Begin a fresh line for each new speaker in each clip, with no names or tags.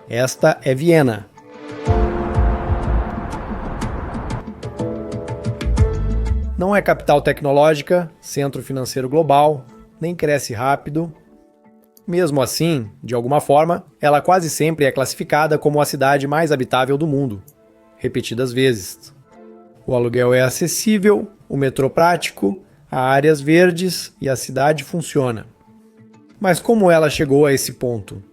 Esta é Viena. Não é capital tecnológica, centro financeiro global, nem cresce rápido. Mesmo assim, de alguma forma, ela quase sempre é classificada como a cidade mais habitável do mundo, repetidas vezes. O aluguel é acessível, o metrô prático, há áreas verdes e a cidade funciona. Mas como ela chegou a esse ponto?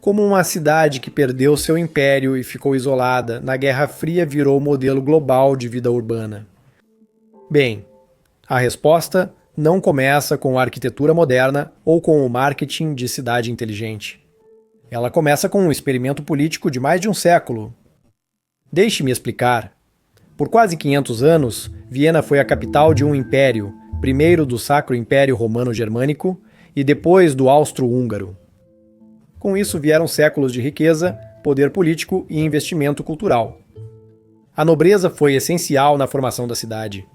Como uma cidade que perdeu seu império e ficou isolada, na Guerra Fria virou modelo global de vida urbana? Bem, a resposta não começa com a arquitetura moderna ou com o marketing de cidade inteligente. Ela começa com um experimento político de mais de um século. Deixe-me explicar. Por quase 500 anos, Viena foi a capital de um império, primeiro do Sacro Império Romano-Germânico e depois do Austro-Húngaro. Com isso vieram séculos de riqueza, poder político e investimento cultural. A nobreza foi essencial na formação da cidade.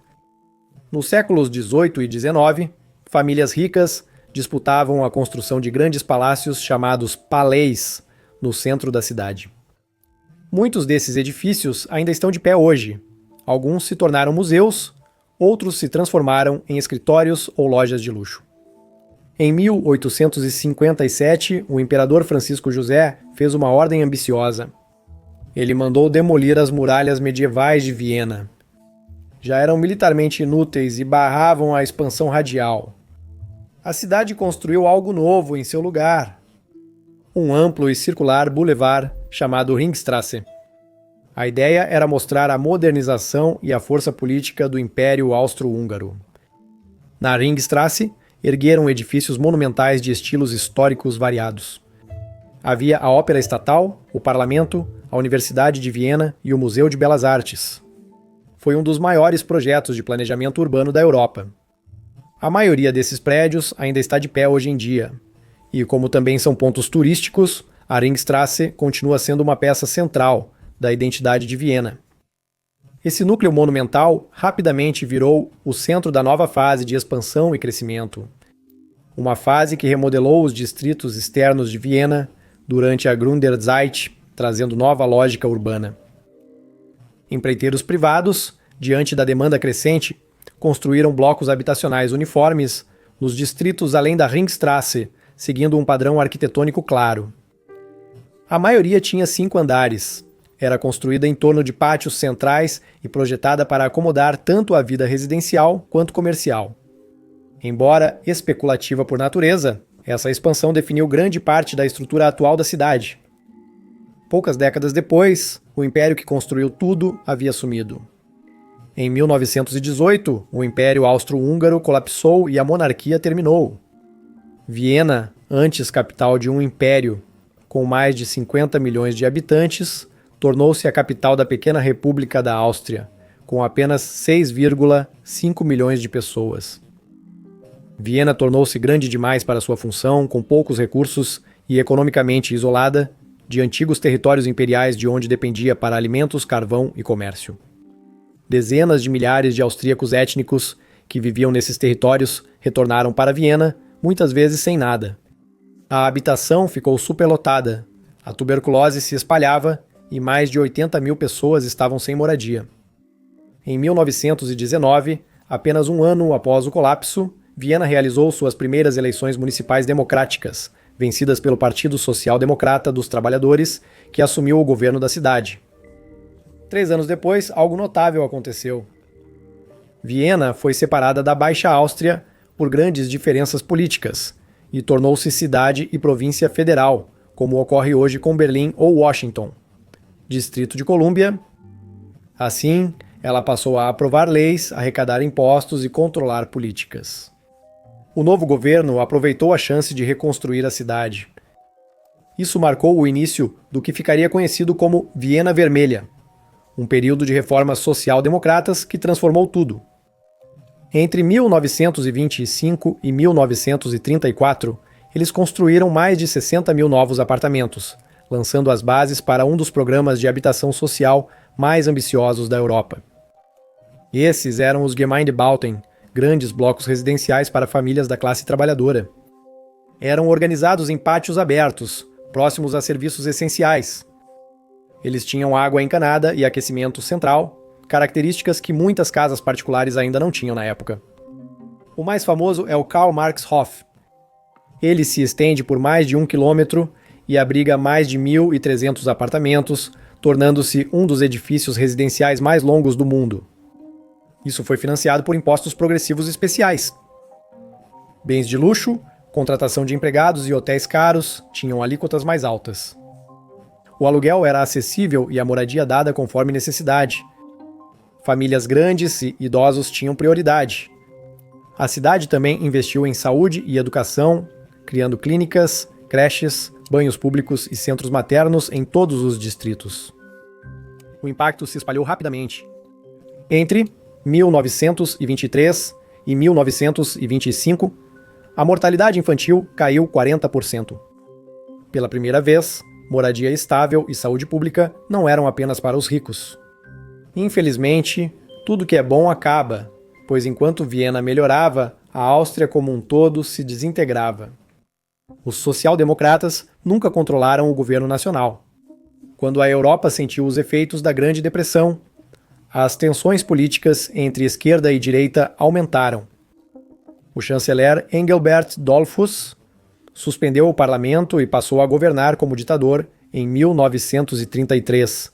Nos séculos XVIII e XIX, famílias ricas disputavam a construção de grandes palácios chamados palais no centro da cidade. Muitos desses edifícios ainda estão de pé hoje. Alguns se tornaram museus, outros se transformaram em escritórios ou lojas de luxo. Em 1857, o imperador Francisco José fez uma ordem ambiciosa. Ele mandou demolir as muralhas medievais de Viena. Já eram militarmente inúteis e barravam a expansão radial. A cidade construiu algo novo em seu lugar. Um amplo e circular boulevard chamado Ringstrasse. A ideia era mostrar a modernização e a força política do Império Austro-Húngaro. Na Ringstrasse, ergueram edifícios monumentais de estilos históricos variados. Havia a Ópera Estatal, o Parlamento, a Universidade de Viena e o Museu de Belas Artes. Foi um dos maiores projetos de planejamento urbano da Europa. A maioria desses prédios ainda está de pé hoje em dia. E como também são pontos turísticos, a Ringstrasse continua sendo uma peça central da identidade de Viena. Esse núcleo monumental rapidamente virou o centro da nova fase de expansão e crescimento. Uma fase que remodelou os distritos externos de Viena durante a Gründerzeit, trazendo nova lógica urbana. Empreiteiros privados, diante da demanda crescente, construíram blocos habitacionais uniformes nos distritos além da Ringstrasse, seguindo um padrão arquitetônico claro. A maioria tinha 5 andares. Era construída em torno de pátios centrais e projetada para acomodar tanto a vida residencial quanto comercial. Embora especulativa por natureza, essa expansão definiu grande parte da estrutura atual da cidade. Poucas décadas depois, o império que construiu tudo havia sumido. Em 1918, o Império Austro-Húngaro colapsou e a monarquia terminou. Viena, antes capital de um império com mais de 50 milhões de habitantes, tornou-se a capital da pequena República da Áustria, com apenas 6,5 milhões de pessoas. Viena tornou-se grande demais para sua função, com poucos recursos e economicamente isolada de antigos territórios imperiais de onde dependia para alimentos, carvão e comércio. Dezenas de milhares de austríacos étnicos que viviam nesses territórios retornaram para Viena, muitas vezes sem nada. A habitação ficou superlotada, a tuberculose se espalhava e mais de 80 mil pessoas estavam sem moradia. Em 1919, apenas um ano após o colapso, Viena realizou suas primeiras eleições municipais democráticas, vencidas pelo Partido Social Democrata dos Trabalhadores, que assumiu o governo da cidade. 3 anos depois, algo notável aconteceu. Viena foi separada da Baixa Áustria por grandes diferenças políticas e tornou-se cidade e província federal, como ocorre hoje com Berlim ou Washington. Distrito de Colômbia. Assim, ela passou a aprovar leis, arrecadar impostos e controlar políticas. O novo governo aproveitou a chance de reconstruir a cidade. Isso marcou o início do que ficaria conhecido como Viena Vermelha, um período de reformas social-democratas que transformou tudo. Entre 1925 e 1934, eles construíram mais de 60 mil novos apartamentos, lançando as bases para um dos programas de habitação social mais ambiciosos da Europa. Esses eram os Gemeindebauten, grandes blocos residenciais para famílias da classe trabalhadora. Eram organizados em pátios abertos, próximos a serviços essenciais. Eles tinham água encanada e aquecimento central, características que muitas casas particulares ainda não tinham na época. O mais famoso é o Karl Marx Hof. Ele se estende por mais de 1 quilômetro e abriga mais de 1.300 apartamentos, tornando-se um dos edifícios residenciais mais longos do mundo. Isso foi financiado por impostos progressivos especiais. Bens de luxo, contratação de empregados e hotéis caros tinham alíquotas mais altas. O aluguel era acessível e a moradia dada conforme necessidade. Famílias grandes e idosos tinham prioridade. A cidade também investiu em saúde e educação, criando clínicas, creches, banhos públicos e centros maternos em todos os distritos. O impacto se espalhou rapidamente. Entre 1923 e 1925, a mortalidade infantil caiu 40%. Pela primeira vez, moradia estável e saúde pública não eram apenas para os ricos. Infelizmente, tudo que é bom acaba, pois enquanto Viena melhorava, a Áustria como um todo se desintegrava. Os social-democratas nunca controlaram o governo nacional. Quando a Europa sentiu os efeitos da Grande Depressão, as tensões políticas entre esquerda e direita aumentaram. O chanceler Engelbert Dollfuss suspendeu o parlamento e passou a governar como ditador em 1933,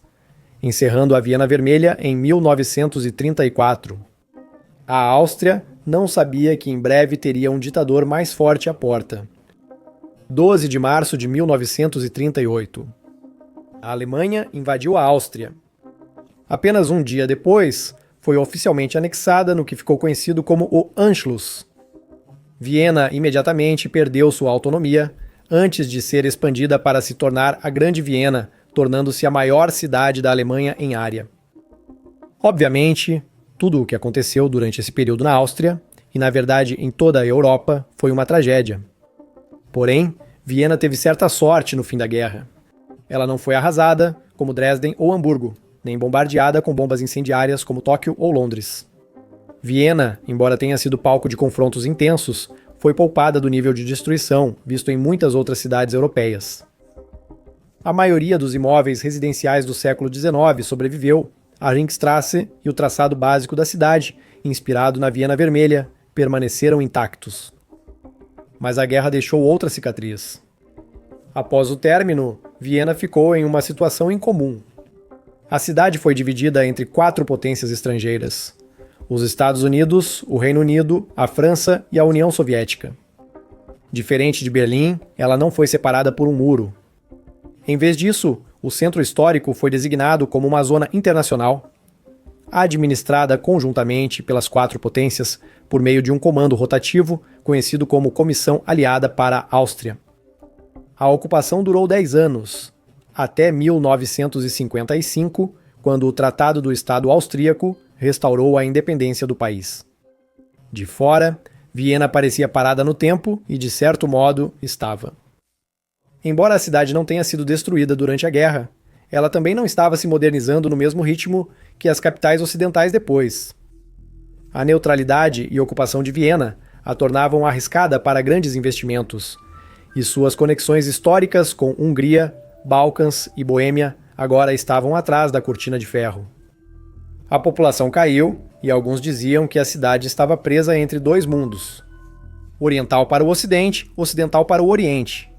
encerrando a Viena Vermelha em 1934. A Áustria não sabia que em breve teria um ditador mais forte à porta. 12 de março de 1938. A Alemanha invadiu a Áustria. Apenas um dia depois, foi oficialmente anexada no que ficou conhecido como o Anschluss. Viena imediatamente perdeu sua autonomia, antes de ser expandida para se tornar a Grande Viena, tornando-se a maior cidade da Alemanha em área. Obviamente, tudo o que aconteceu durante esse período na Áustria, e na verdade em toda a Europa, foi uma tragédia. Porém, Viena teve certa sorte no fim da guerra. Ela não foi arrasada, como Dresden ou Hamburgo, nem bombardeada com bombas incendiárias como Tóquio ou Londres. Viena, embora tenha sido palco de confrontos intensos, foi poupada do nível de destruição visto em muitas outras cidades europeias. A maioria dos imóveis residenciais do século XIX sobreviveu. A Ringstrasse e o traçado básico da cidade, inspirado na Viena Vermelha, permaneceram intactos. Mas a guerra deixou outra cicatriz. Após o término, Viena ficou em uma situação incomum. A cidade foi dividida entre 4 potências estrangeiras: os Estados Unidos, o Reino Unido, a França e a União Soviética. Diferente de Berlim, ela não foi separada por um muro. Em vez disso, o centro histórico foi designado como uma zona internacional, administrada conjuntamente pelas 4 potências por meio de um comando rotativo conhecido como Comissão Aliada para a Áustria. A ocupação durou 10 anos, até 1955, quando o Tratado do Estado Austríaco restaurou a independência do país. De fora, Viena parecia parada no tempo e, de certo modo, estava. Embora a cidade não tenha sido destruída durante a guerra, ela também não estava se modernizando no mesmo ritmo que as capitais ocidentais depois. A neutralidade e ocupação de Viena a tornavam arriscada para grandes investimentos, e suas conexões históricas com Hungria, Balcãs e Boêmia agora estavam atrás da cortina de ferro. A população caiu e alguns diziam que a cidade estava presa entre 2 mundos: oriental para o ocidente, ocidental para o oriente.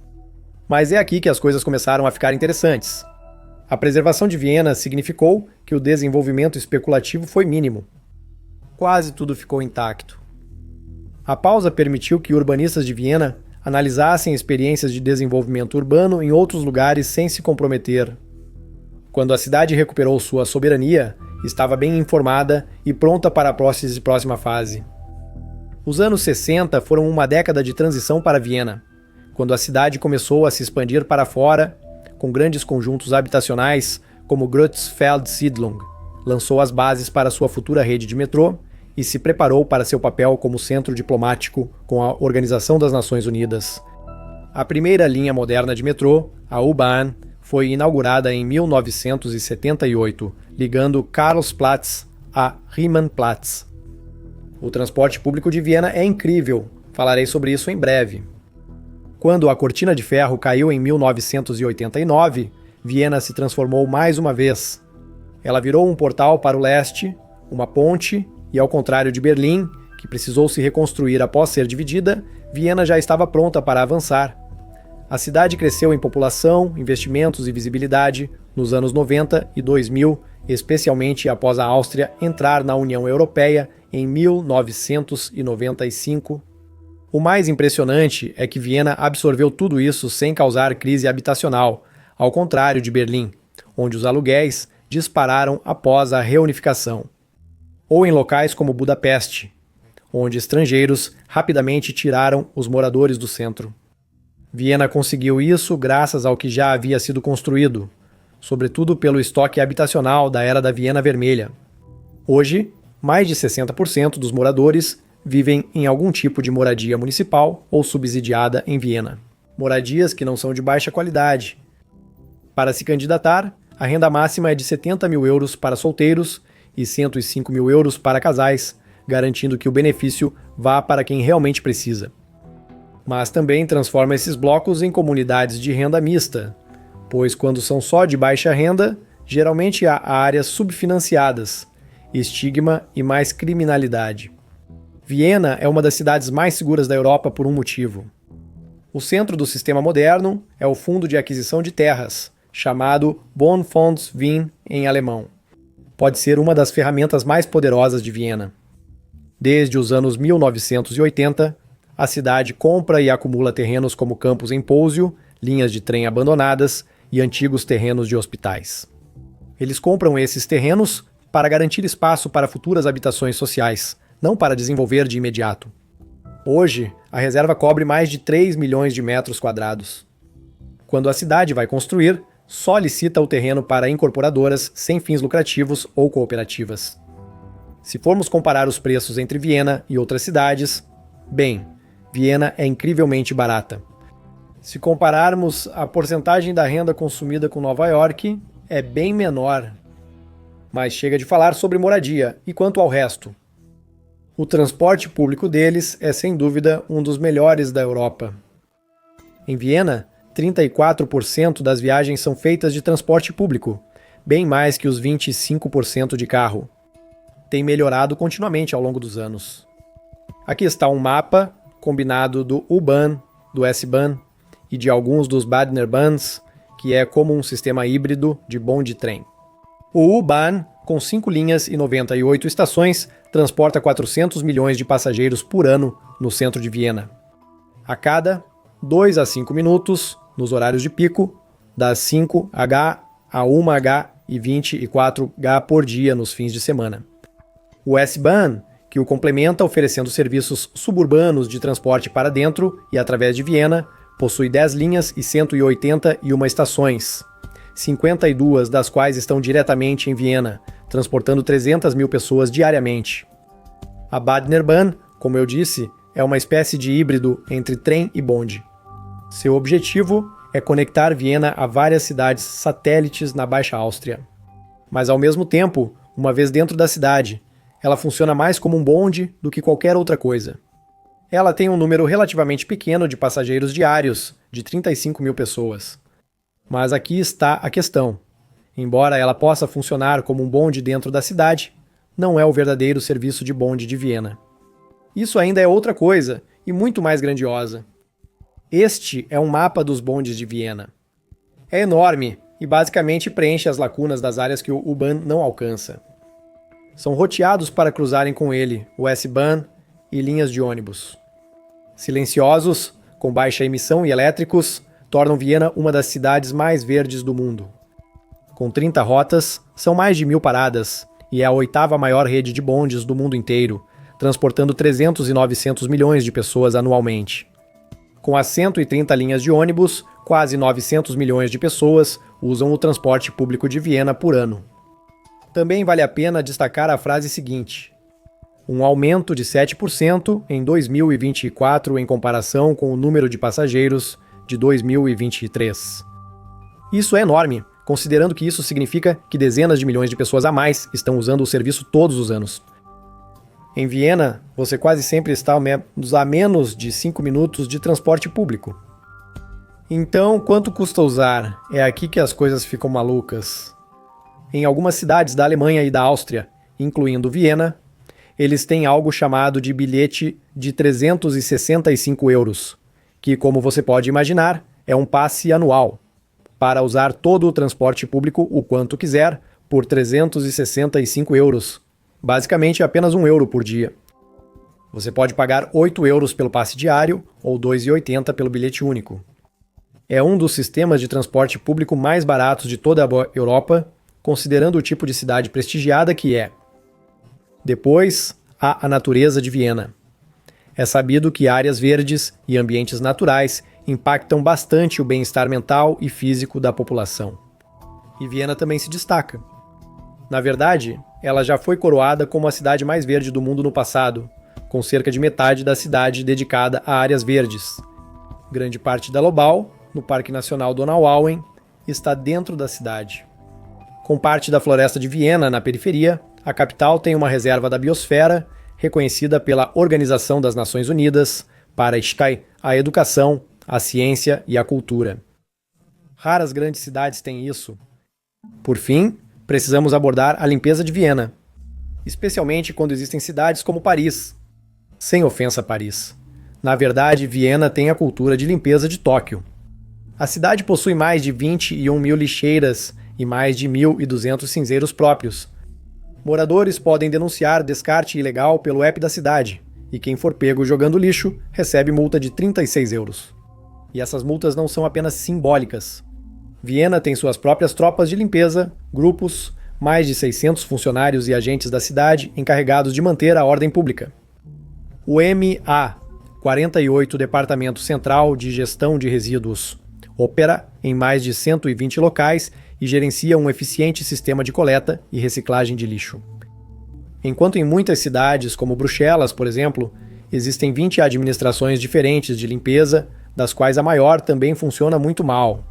Mas é aqui que as coisas começaram a ficar interessantes. A preservação de Viena significou que o desenvolvimento especulativo foi mínimo. Quase tudo ficou intacto. A pausa permitiu que urbanistas de Viena analisassem experiências de desenvolvimento urbano em outros lugares sem se comprometer. Quando a cidade recuperou sua soberania, estava bem informada e pronta para a próxima fase. Os anos 60 foram uma década de transição para Viena, quando a cidade começou a se expandir para fora, com grandes conjuntos habitacionais como Grötzfeldsiedlung, lançou as bases para sua futura rede de metrô e se preparou para seu papel como centro diplomático com a Organização das Nações Unidas. A primeira linha moderna de metrô, a U-Bahn, foi inaugurada em 1978, ligando Karlsplatz a Riemannplatz. O transporte público de Viena é incrível, falarei sobre isso em breve. Quando a cortina de ferro caiu em 1989, Viena se transformou mais uma vez. Ela virou um portal para o leste, uma ponte, e ao contrário de Berlim, que precisou se reconstruir após ser dividida, Viena já estava pronta para avançar. A cidade cresceu em população, investimentos e visibilidade nos anos 90 e 2000, especialmente após a Áustria entrar na União Europeia em 1995. O mais impressionante é que Viena absorveu tudo isso sem causar crise habitacional, ao contrário de Berlim, onde os aluguéis dispararam após a reunificação. Ou em locais como Budapeste, onde estrangeiros rapidamente tiraram os moradores do centro. Viena conseguiu isso graças ao que já havia sido construído, sobretudo pelo estoque habitacional da Era da Viena Vermelha. Hoje, mais de 60% dos moradores vivem em algum tipo de moradia municipal ou subsidiada em Viena. Moradias que não são de baixa qualidade. Para se candidatar, a renda máxima é de 70 mil euros para solteiros e 105 mil euros para casais, garantindo que o benefício vá para quem realmente precisa. Mas também transforma esses blocos em comunidades de renda mista, pois quando são só de baixa renda, geralmente há áreas subfinanciadas, estigma e mais criminalidade. Viena é uma das cidades mais seguras da Europa por um motivo. O centro do sistema moderno é o Fundo de Aquisição de Terras, chamado Bundesfonds Wien em alemão. Pode ser uma das ferramentas mais poderosas de Viena. Desde os anos 1980, a cidade compra e acumula terrenos como campos em Pousio, linhas de trem abandonadas e antigos terrenos de hospitais. Eles compram esses terrenos para garantir espaço para futuras habitações sociais, não para desenvolver de imediato. Hoje, a reserva cobre mais de 3 milhões de metros quadrados. Quando a cidade vai construir, só licita o terreno para incorporadoras sem fins lucrativos ou cooperativas. Se formos comparar os preços entre Viena e outras cidades, bem, Viena é incrivelmente barata. Se compararmos a porcentagem da renda consumida com Nova York, é bem menor. Mas chega de falar sobre moradia, e quanto ao resto? O transporte público deles é sem dúvida um dos melhores da Europa. Em Viena, 34% das viagens são feitas de transporte público, bem mais que os 25% de carro. Tem melhorado continuamente ao longo dos anos. Aqui está um mapa combinado do U-Bahn, do S-Bahn e de alguns dos Badner-Bahns, que é como um sistema híbrido de bonde-trem. O U-Bahn, com 5 linhas e 98 estações, transporta 400 milhões de passageiros por ano no centro de Viena. A cada 2 a 5 minutos, nos horários de pico, das 5H a 1H e 24H por dia nos fins de semana. O S-Bahn, que o complementa oferecendo serviços suburbanos de transporte para dentro e através de Viena, possui 10 linhas e 181 estações, 52 das quais estão diretamente em Viena, transportando 300 mil pessoas diariamente. A Badner-Bahn, como eu disse, é uma espécie de híbrido entre trem e bonde. Seu objetivo é conectar Viena a várias cidades satélites na Baixa Áustria. Mas ao mesmo tempo, uma vez dentro da cidade, ela funciona mais como um bonde do que qualquer outra coisa. Ela tem um número relativamente pequeno de passageiros diários, de 35 mil pessoas. Mas aqui está a questão. Embora ela possa funcionar como um bonde dentro da cidade, não é o verdadeiro serviço de bonde de Viena. Isso ainda é outra coisa, e muito mais grandiosa. Este é um mapa dos bondes de Viena. É enorme e basicamente preenche as lacunas das áreas que o U-Bahn não alcança. São roteados para cruzarem com ele o S-Bahn e linhas de ônibus. Silenciosos, com baixa emissão e elétricos, tornam Viena uma das cidades mais verdes do mundo. Com 30 rotas, são mais de 1.000 paradas e é a 8ª maior rede de bondes do mundo inteiro, transportando 300 e 900 milhões de pessoas anualmente. Com as 130 linhas de ônibus, quase 900 milhões de pessoas usam o transporte público de Viena por ano. Também vale a pena destacar a frase seguinte: um aumento de 7% em 2024 em comparação com o número de passageiros de 2023. Isso é enorme, considerando que isso significa que dezenas de milhões de pessoas a mais estão usando o serviço todos os anos. Em Viena, você quase sempre está a menos de 5 minutos de transporte público. Então, quanto custa usar? É aqui que as coisas ficam malucas. Em algumas cidades da Alemanha e da Áustria, incluindo Viena, eles têm algo chamado de bilhete de 365 euros, que, como você pode imaginar, é um passe anual, para usar todo o transporte público o quanto quiser, por 365 euros. Basicamente apenas €1 por dia. Você pode pagar 8 euros pelo passe diário ou 2,80 pelo bilhete único. É um dos sistemas de transporte público mais baratos de toda a Europa, considerando o tipo de cidade prestigiada que é. Depois, há a natureza de Viena. É sabido que áreas verdes e ambientes naturais impactam bastante o bem-estar mental e físico da população. E Viena também se destaca. Na verdade, ela já foi coroada como a cidade mais verde do mundo no passado, com cerca de metade da cidade dedicada a áreas verdes. Grande parte da Lobau, no Parque Nacional Donauauen, está dentro da cidade. Com parte da floresta de Viena na periferia, a capital tem uma reserva da biosfera, reconhecida pela Organização das Nações Unidas para a educação, a ciência e a cultura. Raras grandes cidades têm isso. Por fim, precisamos abordar a limpeza de Viena, especialmente quando existem cidades como Paris. Sem ofensa a Paris. Na verdade, Viena tem a cultura de limpeza de Tóquio. A cidade possui mais de 21 mil lixeiras e mais de 1.200 cinzeiros próprios. Moradores podem denunciar descarte ilegal pelo app da cidade, e quem for pego jogando lixo recebe multa de 36 euros. E essas multas não são apenas simbólicas. Viena tem suas próprias tropas de limpeza, grupos, mais de 600 funcionários e agentes da cidade encarregados de manter a ordem pública. O MA48 Departamento Central de Gestão de Resíduos opera em mais de 120 locais e gerencia um eficiente sistema de coleta e reciclagem de lixo. Enquanto em muitas cidades, como Bruxelas, por exemplo, existem 20 administrações diferentes de limpeza, das quais a maior também funciona muito mal.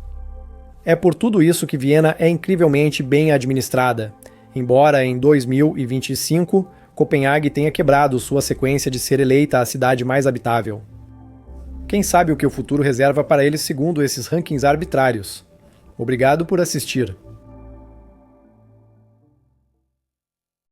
É por tudo isso que Viena é incrivelmente bem administrada, embora em 2025 Copenhague tenha quebrado sua sequência de ser eleita a cidade mais habitável. Quem sabe o que o futuro reserva para eles segundo esses rankings arbitrários? Obrigado por assistir.